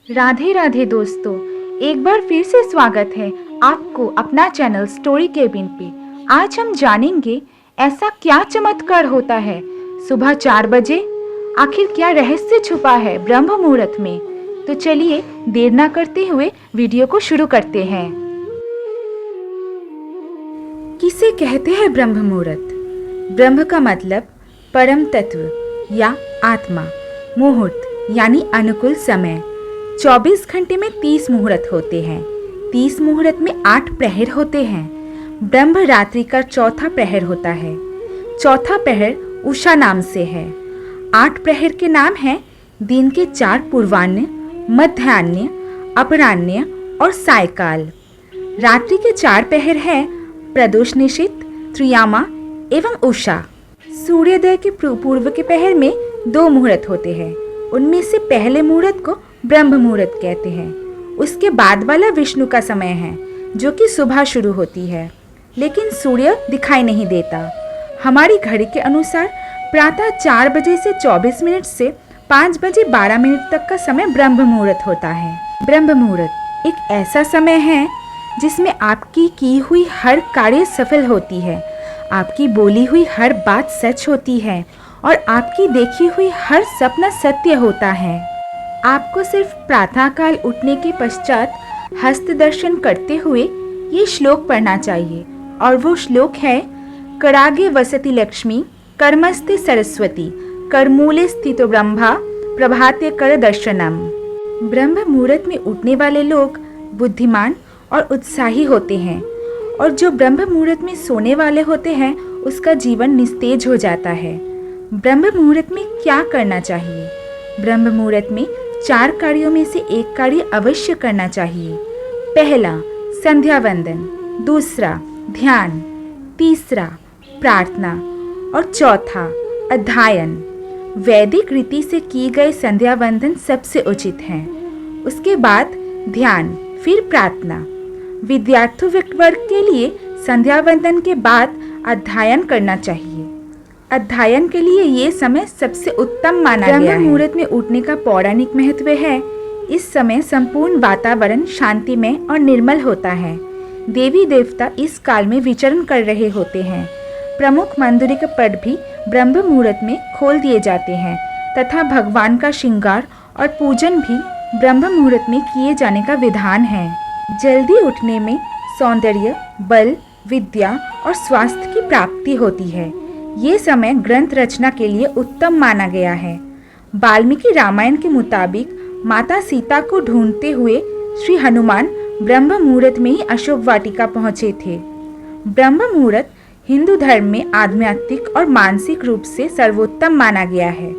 राधे राधे दोस्तों, एक बार फिर से स्वागत है आपको अपना चैनल स्टोरी केबिन पे। आज हम जानेंगे ऐसा क्या चमत्कार होता है सुबह 4 बजे। आखिर क्या रहस्य छुपा है ब्रह्म मुहूर्त में। तो चलिए देर ना करते हुए वीडियो को शुरू करते हैं। किसे कहते हैं ब्रह्म मुहूर्त? ब्रह्म का मतलब परम तत्व या आत्मा, मुहूर्त यानी अनुकूल समय। 24 घंटे में 30 मुहूर्त होते हैं। 30 मुहूर्त में 8 प्रहर होते हैं। ब्रह्म रात्रि का चौथा प्रहर होता है। चौथा प्रहर उषा नाम से है। 8 प्रहर के नाम हैं दिन के 4 पूर्वाह्न, मध्याह्न, अपराह्न और सायकाल। रात्रि के 4 प्रहर है प्रदोष निशित, त्रियामा एवं उषा। सूर्योदय के पूर्व के प्रहर में 2 मुहूर्त होते हैं। उनमें से पहले मुहूर्त को ब्रह्म मुहूर्त कहते हैं। उसके बाद वाला विष्णु का समय है, जो कि सुबह शुरू होती है, लेकिन सूर्य दिखाई नहीं देता। हमारी घड़ी के अनुसार प्रातः 4 बजे से 24 मिनट से 5 बजे 12 मिनट तक का समय ब्रह्म मुहूर्त होता है। ब्रह्म मुहूर्त एक ऐसा समय है जिसमें आपकी की हुई हर कार्य सफल होती है, आपकी बोली हुई हर बात सच होती है और आपकी देखी हुई हर सपना सत्य होता है। आपको सिर्फ प्रातःकाल उठने के पश्चात हस्त दर्शन करते हुए ये श्लोक पढ़ना चाहिए, और वो श्लोक है करागे वसति लक्ष्मी, कर्मस्ते सरस्वती, करमूले स्थितो ब्रह्मा, प्रभाते कर दर्शनम। ब्रह्म मुहूर्त में उठने वाले लोग बुद्धिमान और उत्साही होते हैं, और जो ब्रह्म मुहूर्त में सोने वाले होते हैं उसका जीवन निस्तेज हो जाता है। ब्रह्म मुहूर्त में क्या करना चाहिए? ब्रह्म मुहूर्त में 4 कार्यों में से एक कार्य अवश्य करना चाहिए। पहला संध्या वंदन, दूसरा ध्यान, तीसरा प्रार्थना और चौथा अध्ययन। वैदिक रीति से की गई संध्या वंदन सबसे उचित है। उसके बाद ध्यान, फिर प्रार्थना। विद्यार्थी वर्ग के लिए संध्या वंदन के बाद अध्ययन करना चाहिए। अध्ययन के लिए ये समय सबसे उत्तम माना गया है। ब्रह्म मुहूर्त में उठने का पौराणिक महत्व है। इस समय संपूर्ण वातावरण शांतिमय और निर्मल होता है। देवी देवता इस काल में विचरण कर रहे होते हैं। प्रमुख मंदिर के पट भी ब्रह्म मुहूर्त में खोल दिए जाते हैं तथा भगवान का श्रृंगार और पूजन भी ब्रह्म मुहूर्त में किए जाने का विधान है। जल्दी उठने में सौंदर्य, बल, विद्या और स्वास्थ्य की प्राप्ति होती है। ये समय ग्रंथ रचना के लिए उत्तम माना गया है। वाल्मीकि रामायण के मुताबिक माता सीता को ढूंढते हुए श्री हनुमान ब्रह्म मुहूर्त में ही अशोक वाटिका पहुंचे थे। ब्रह्म मुहूर्त हिंदू धर्म में आध्यात्मिक और मानसिक रूप से सर्वोत्तम माना गया है,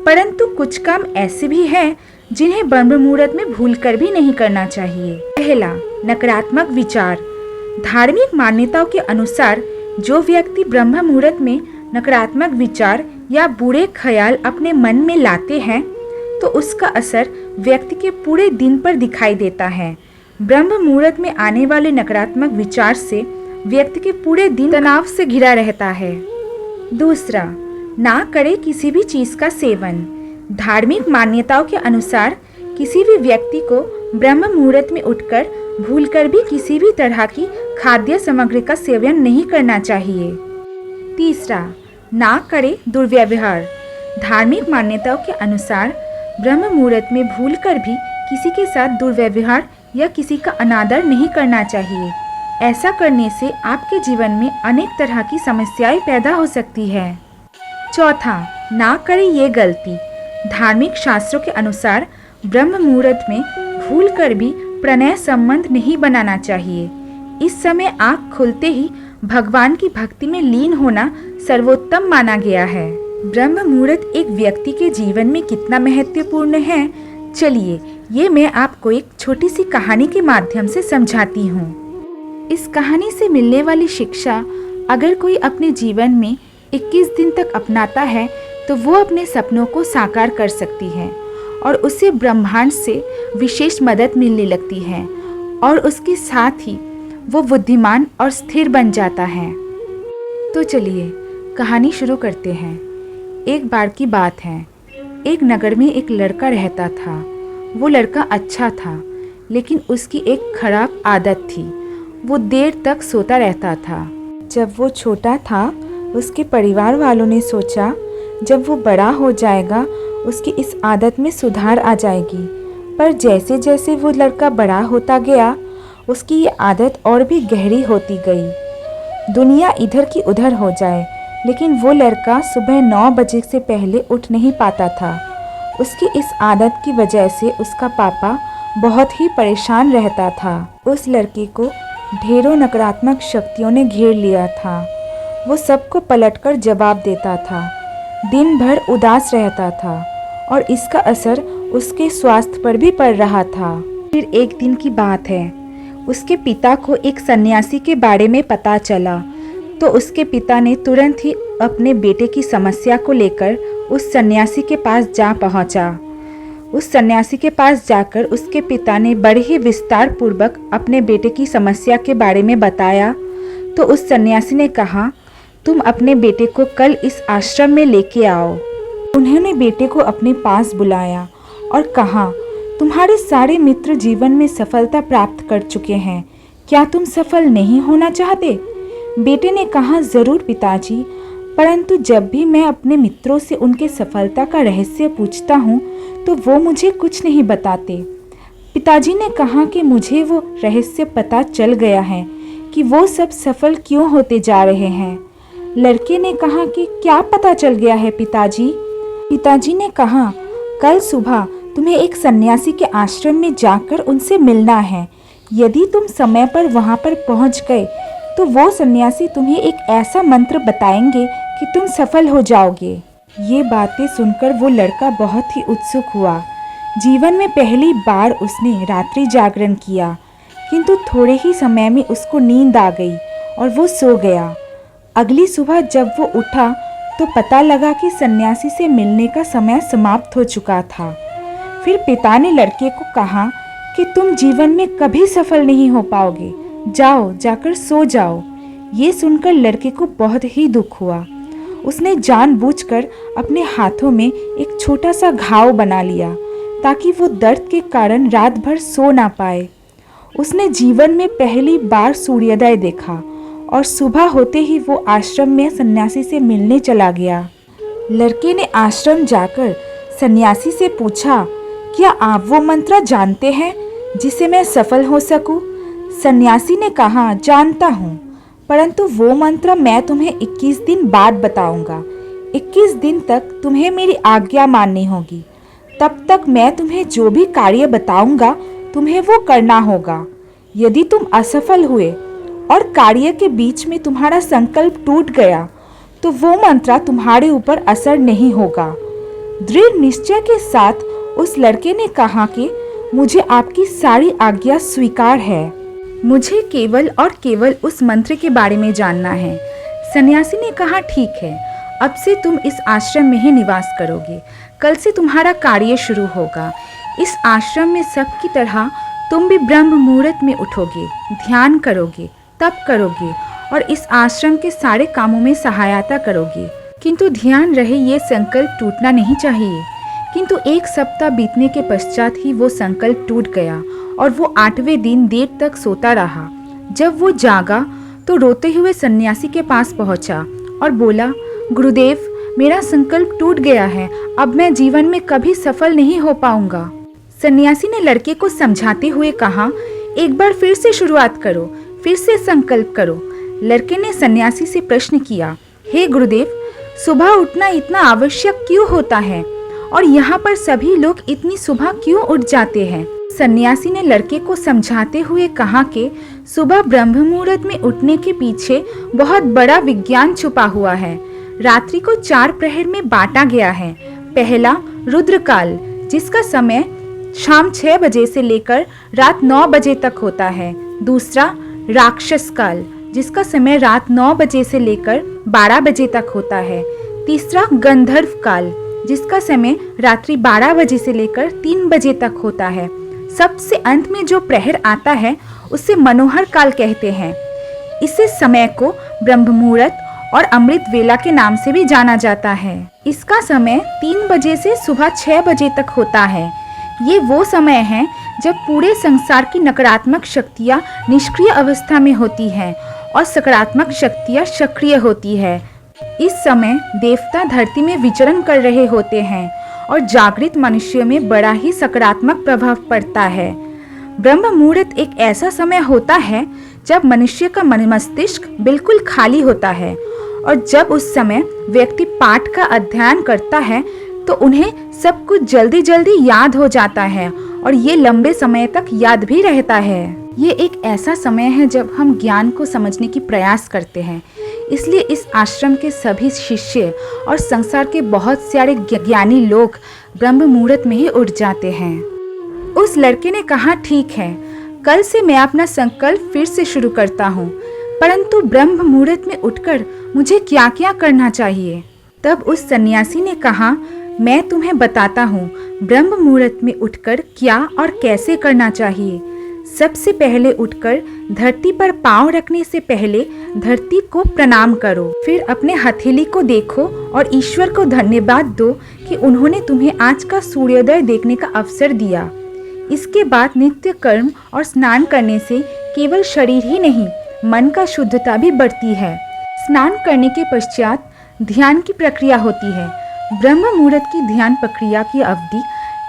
परंतु कुछ काम ऐसे भी हैं जिन्हें ब्रह्म मुहूर्त में भूलकर भी नहीं करना चाहिए। पहला, नकारात्मक विचार। धार्मिक मान्यताओं के अनुसार जो व्यक्ति ब्रह्म मुहूर्त में नकारात्मक विचार या बुरे ख्याल अपने मन में लाते हैं तो उसका असर व्यक्ति के पूरे दिन पर दिखाई देता है। ब्रह्म मुहूर्त में आने वाले नकारात्मक विचार से व्यक्ति के पूरे दिन तनाव से घिरा रहता है। दूसरा, ना करे किसी भी चीज का सेवन। धार्मिक मान्यताओं के अनुसार किसी भी व्यक्ति को ब्रह्म मुहूर्त में उठकर भूलकर भी किसी भी तरह की खाद्य सामग्री का सेवन नहीं करना चाहिए। तीसरा, ना करे दुर्व्यवहार। धार्मिक मान्यताओं के अनुसार ब्रह्म मुहूर्त में भूलकर भी किसी के साथ दुर्व्यवहार या किसी का अनादर नहीं करना चाहिए। ऐसा करने से आपके जीवन में अनेक तरह की समस्याएं पैदा हो सकती है। चौथा, ना करे ये गलती। धार्मिक शास्त्रों के अनुसार ब्रह्म मुहूर्त में भूलकर भी प्रणय संबंध नहीं बनाना चाहिए। इस समय आँख खुलते ही भगवान की भक्ति में लीन होना सर्वोत्तम माना गया है। ब्रह्म मुहूर्त एक व्यक्ति के जीवन में कितना महत्वपूर्ण है, चलिए ये मैं आपको एक छोटी सी कहानी के माध्यम से समझाती हूँ। इस कहानी से मिलने वाली शिक्षा अगर कोई अपने जीवन में 21 दिन तक अपनाता है तो वो अपने सपनों को साकार कर सकती है और उसे ब्रह्मांड से विशेष मदद मिलने लगती है और उसके साथ ही वो बुद्धिमान और स्थिर बन जाता है। तो चलिए कहानी शुरू करते हैं। एक बार की बात है, एक नगर में एक लड़का रहता था। वो लड़का अच्छा था, लेकिन उसकी एक खराब आदत थी। वो देर तक सोता रहता था। जब वो छोटा था, उसके परिवार वालों ने सोचा जब वो बड़ा हो जाएगा उसकी इस आदत में सुधार आ जाएगी। पर जैसे जैसे वो लड़का बड़ा होता गया, उसकी ये आदत और भी गहरी होती गई। दुनिया इधर की उधर हो जाए, लेकिन वो लड़का सुबह 9 बजे से पहले उठ नहीं पाता था। उसकी इस आदत की वजह से उसका पापा बहुत ही परेशान रहता था। उस लड़के को ढेरों नकारात्मक शक्तियों ने घेर लिया था। वो सबको पलटकर जवाब देता था, दिन भर उदास रहता था और इसका असर उसके स्वास्थ्य पर भी पड़ रहा था। फिर एक दिन की बात है, उसके पिता को एक सन्यासी के बारे में पता चला, तो उसके पिता ने तुरंत ही अपने बेटे की समस्या को लेकर उस सन्यासी के पास जा पहुंचा। उस सन्यासी के पास जाकर उसके पिता ने बड़े ही विस्तार पूर्वक अपने बेटे की समस्या के बारे में बताया। तो उस सन्यासी ने कहा, तुम अपने बेटे को कल इस आश्रम में लेके आओ। उन्होंने बेटे को अपने पास बुलाया और कहा, तुम्हारे सारे मित्र जीवन में सफलता प्राप्त कर चुके हैं, क्या तुम सफल नहीं होना चाहते? बेटे ने कहा, जरूर पिताजी, परंतु जब भी मैं अपने मित्रों से उनके सफलता का रहस्य पूछता हूँ तो वो मुझे कुछ नहीं बताते। पिताजी ने कहा कि मुझे वो रहस्य पता चल गया है कि वो सब सफल क्यों होते जा रहे हैं। लड़के ने कहा कि क्या पता चल गया है पिताजी? पिताजी ने कहा, कल सुबह तुम्हें एक सन्यासी के आश्रम में जाकर उनसे मिलना है। यदि तुम समय पर वहाँ पर पहुँच गए तो वो सन्यासी तुम्हें एक ऐसा मंत्र बताएंगे कि तुम सफल हो जाओगे। ये बातें सुनकर वो लड़का बहुत ही उत्सुक हुआ। जीवन में पहली बार उसने रात्रि जागरण किया, किंतु थोड़े ही समय में उसको नींद आ गई और वो सो गया। अगली सुबह जब वो उठा तो पता लगा कि सन्यासी से मिलने का समय समाप्त हो चुका था। फिर पिता ने लड़के को कहा कि तुम जीवन में कभी सफल नहीं हो पाओगे, जाओ जाकर सो जाओ। ये सुनकर लड़के को बहुत ही दुख हुआ। उसने जानबूझकर अपने हाथों में एक छोटा सा घाव बना लिया ताकि वो दर्द के कारण रात भर सो ना पाए। उसने जीवन में पहली बार सूर्योदय देखा और सुबह होते ही वो आश्रम में सन्यासी से मिलने चला गया। लड़के ने आश्रम जाकर सन्यासी से पूछा, क्या आप वो मंत्र जानते हैं जिससे मैं सफल हो सकूं? सन्यासी ने कहा, जानता हूँ, परंतु वो मंत्र मैं तुम्हें 21 दिन बाद बताऊंगा। 21 दिन तक तुम्हें मेरी आज्ञा माननी होगी। तब तक मैं तुम्हें जो भी कार्य बताऊंगा तुम्हें वो करना होगा। यदि तुम असफल हुए और कार्य के बीच में तुम्हारा संकल्प टूट गया तो वो मंत्र तुम्हारे ऊपर असर नहीं होगा। दृढ़ निश्चय के साथ उस लड़के ने कहा कि मुझे आपकी सारी आज्ञा स्वीकार है, मुझे केवल और केवल उस मंत्र के बारे में जानना है। सन्यासी ने कहा, ठीक है, अब से तुम इस आश्रम में ही निवास करोगे। कल से तुम्हारा कार्य शुरू होगा। इस आश्रम में सबकी तरह तुम भी ब्रह्म मुहूर्त में उठोगे, ध्यान करोगे, तप करोगे और इस आश्रम के सारे कामों में सहायता करोगे। किंतु ध्यान रहे, ये संकल्प टूटना नहीं चाहिए। किंतु 1 सप्ताह बीतने के पश्चात ही वो संकल्प टूट गया और वो 8वें दिन देर तक सोता रहा। जब वो जागा तो रोते हुए सन्यासी के पास पहुंचा और बोला, गुरुदेव, मेरा संकल्प टूट गया है, अब मैं जीवन में कभी सफल नहीं हो पाऊंगा। सन्यासी ने लड़के को समझाते हुए कहा, एक बार फिर से शुरुआत करो, फिर से संकल्प करो। लड़के ने सन्यासी से प्रश्न किया, हे गुरुदेव, सुबह उठना इतना आवश्यक क्यों होता है और यहाँ पर सभी लोग इतनी सुबह क्यों उठ जाते हैं? सन्यासी ने लड़के को समझाते हुए कहा कि सुबह ब्रह्म मुहूर्त में उठने के पीछे बहुत बड़ा विज्ञान छुपा हुआ है। रात्रि को 4 प्रहर में बांटा गया है। पहला रुद्रकाल, जिसका समय शाम 6 बजे से लेकर रात 9 बजे तक होता है। दूसरा राक्षस काल, जिसका समय रात 9 बजे से लेकर 12 बजे तक होता है। तीसरा गंधर्व काल, जिसका समय रात्रि 12 बजे से लेकर 3 बजे तक होता है। सबसे अंत में जो प्रहर आता है उसे मनोहर काल कहते हैं। इस समय को ब्रह्म मुहूर्त और अमृत वेला के नाम से भी जाना जाता है। इसका समय 3 बजे से सुबह 6 बजे तक होता है। ये वो समय है जब पूरे संसार की नकारात्मक शक्तियाँ निष्क्रिय अवस्था में होती हैं और सकारात्मक शक्तियाँ सक्रिय होती है। इस समय देवता धरती में विचरण कर रहे होते हैं और जागृत मनुष्यों में बड़ा ही सकारात्मक प्रभाव पड़ता है। ब्रह्म मुहूर्त एक ऐसा समय होता है जब मनुष्य का मस्तिष्क बिल्कुल खाली होता है और जब उस समय व्यक्ति पाठ का अध्ययन करता है तो उन्हें सब कुछ जल्दी जल्दी याद हो जाता है और ये लंबे समय तक याद भी रहता है। ये एक ऐसा समय है जब हम ज्ञान को समझने की प्रयास करते हैं। इसलिए इस आश्रम के सभी शिष्य और संसार के बहुत सारे ज्ञानी लोग ब्रह्म मुहूर्त में ही उठ जाते हैं। उस लड़के ने कहा, ठीक है, कल से मैं अपना संकल्प फिर से शुरू करता हूँ, परंतु ब्रह्म मुहूर्त में उठकर मुझे क्या क्या करना चाहिए। तब उस सन्यासी ने कहा, मैं तुम्हें बताता हूँ ब्रह्म मुहूर्त में उठकर क्या और कैसे करना चाहिए। सबसे पहले उठकर धरती पर पांव रखने से पहले धरती को प्रणाम करो। फिर अपने हथेली को देखो और ईश्वर को धन्यवाद दो कि उन्होंने तुम्हें आज का सूर्योदय देखने का अवसर दिया। इसके बाद नित्य कर्म और स्नान करने से केवल शरीर ही नहीं, मन का शुद्धता भी बढ़ती है। स्नान करने के पश्चात ध्यान की प्रक्रिया होती है। ब्रह्म मुहूर्त की ध्यान प्रक्रिया की अवधि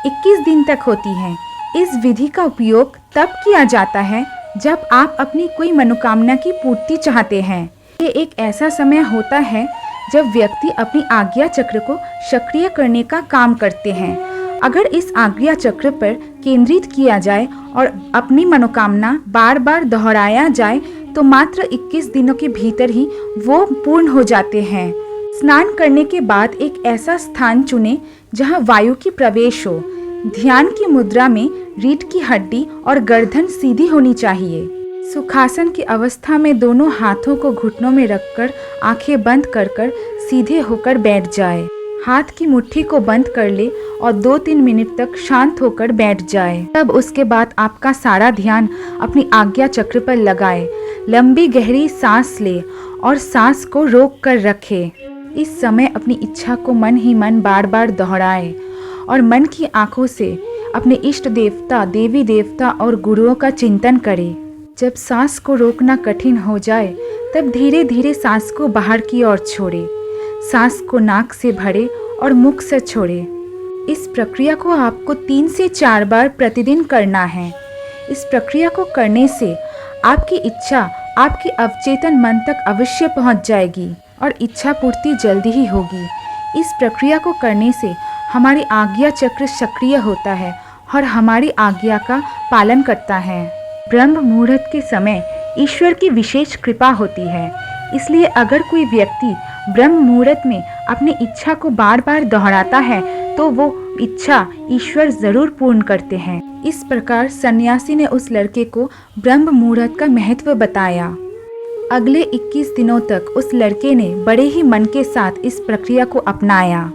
21 दिन तक होती है। इस विधि का उपयोग तब किया जाता है जब आप अपनी कोई मनोकामना की पूर्ति चाहते हैं। ये एक ऐसा समय होता है जब व्यक्ति अपनी आज्ञा चक्र को सक्रिय करने का काम करते हैं। अगर इस आज्ञा चक्र पर केंद्रित किया जाए और अपनी मनोकामना बार बार दोहराया जाए तो मात्र 21 दिनों के भीतर ही वो पूर्ण हो जाते हैं। स्नान करने के बाद एक ऐसा स्थान चुनें जहां वायु की प्रवेश हो। ध्यान की मुद्रा में रीढ़ की हड्डी और गर्दन सीधी होनी चाहिए। सुखासन की अवस्था में दोनों हाथों को घुटनों में रखकर आंखें बंद कर सीधे होकर बैठ जाए। हाथ की मुट्ठी को बंद कर ले और 2-3 मिनट तक शांत होकर बैठ जाए। तब उसके बाद आपका सारा ध्यान अपनी आज्ञा चक्र पर लगाए। लंबी गहरी सांस ले और सांस को रोक कर रखे। इस समय अपनी इच्छा को मन ही मन बार बार दोहराए और मन की आंखों से अपने इष्ट देवता, देवी देवता और गुरुओं का चिंतन करें। जब सांस को रोकना कठिन हो जाए तब धीरे धीरे सांस को बाहर की ओर छोड़े। सांस को नाक से भरे और मुख से छोड़े। इस प्रक्रिया को आपको 3 से 4 बार प्रतिदिन करना है। इस प्रक्रिया को करने से आपकी इच्छा आपके अवचेतन मन तक अवश्य पहुंच जाएगी और इच्छा पूर्ति जल्दी ही होगी। इस प्रक्रिया को करने से हमारी आज्ञा चक्र सक्रिय होता है और हमारी आज्ञा का पालन करता है। ब्रह्म मुहूर्त के समय ईश्वर की विशेष कृपा होती है। इसलिए अगर कोई व्यक्ति ब्रह्म मुहूर्त में अपनी इच्छा को बार बार दोहराता है तो वो इच्छा ईश्वर जरूर पूर्ण करते हैं। इस प्रकार सन्यासी ने उस लड़के को ब्रह्म मुहूर्त का महत्व बताया। अगले 21 दिनों तक उस लड़के ने बड़े ही मन के साथ इस प्रक्रिया को अपनाया।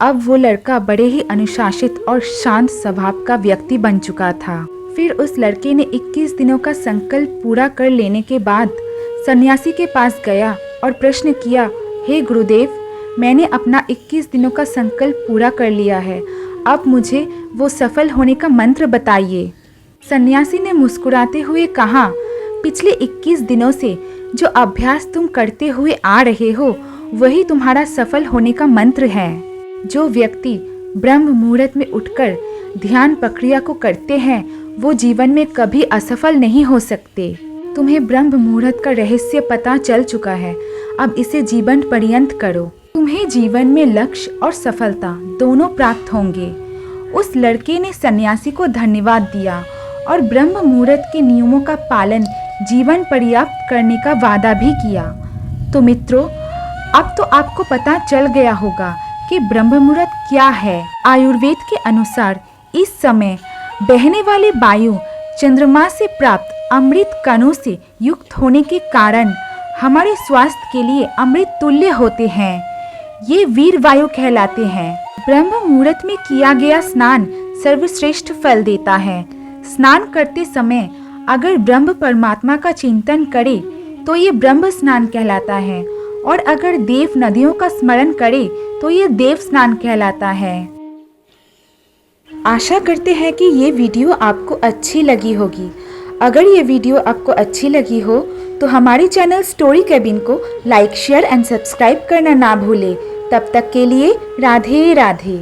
अब वो लड़का बड़े ही अनुशासित और शांत स्वभाव का व्यक्ति बन चुका था। फिर उस लड़के ने 21 दिनों का संकल्प पूरा कर लेने के बाद सन्यासी के पास गया और प्रश्न किया, हे गुरुदेव, मैंने अपना 21 दिनों का संकल्प पूरा कर लिया है। अब मुझे वो सफल होने का मंत्र बताइए। सन्यासी ने मुस्कुराते हुए कहा, पिछले 21 दिनों से जो अभ्यास तुम करते हुए आ रहे हो वही तुम्हारा सफल होने का मंत्र है। जो व्यक्ति ब्रह्म मुहूर्त में उठकर ध्यान प्रक्रिया को करते हैं वो जीवन में कभी असफल नहीं हो सकते। तुम्हें ब्रह्म मुहूर्त का रहस्य पता चल चुका है। अब इसे जीवन पर्यंत करो। तुम्हें जीवन में लक्ष्य और सफलता दोनों प्राप्त होंगे। उस लड़के ने सन्यासी को धन्यवाद दिया और ब्रह्म मुहूर्त के नियमों का पालन जीवन पर्याप्त करने का वादा भी किया। तो मित्रों, अब तो आपको पता चल गया होगा कि ब्रह्म मुहूर्त क्या है। आयुर्वेद के अनुसार इस समय बहने वाले वायु चंद्रमा से प्राप्त अमृत कणों से युक्त होने के कारण हमारे स्वास्थ्य के लिए अमृत तुल्य होते हैं। ये वीर वायु कहलाते हैं। ब्रह्म मुहूर्त में किया गया स्नान सर्वश्रेष्ठ फल देता है। स्नान करते समय अगर ब्रह्म परमात्मा का चिंतन करे तो ये ब्रह्म स्नान कहलाता है और अगर देव नदियों का स्मरण करे तो ये देव स्नान कहलाता है। आशा करते हैं कि ये वीडियो आपको अच्छी लगी होगी। अगर ये वीडियो आपको अच्छी लगी हो तो हमारे चैनल स्टोरी केबिन को लाइक, शेयर एंड सब्सक्राइब करना ना भूलें। तब तक के लिए राधे राधे।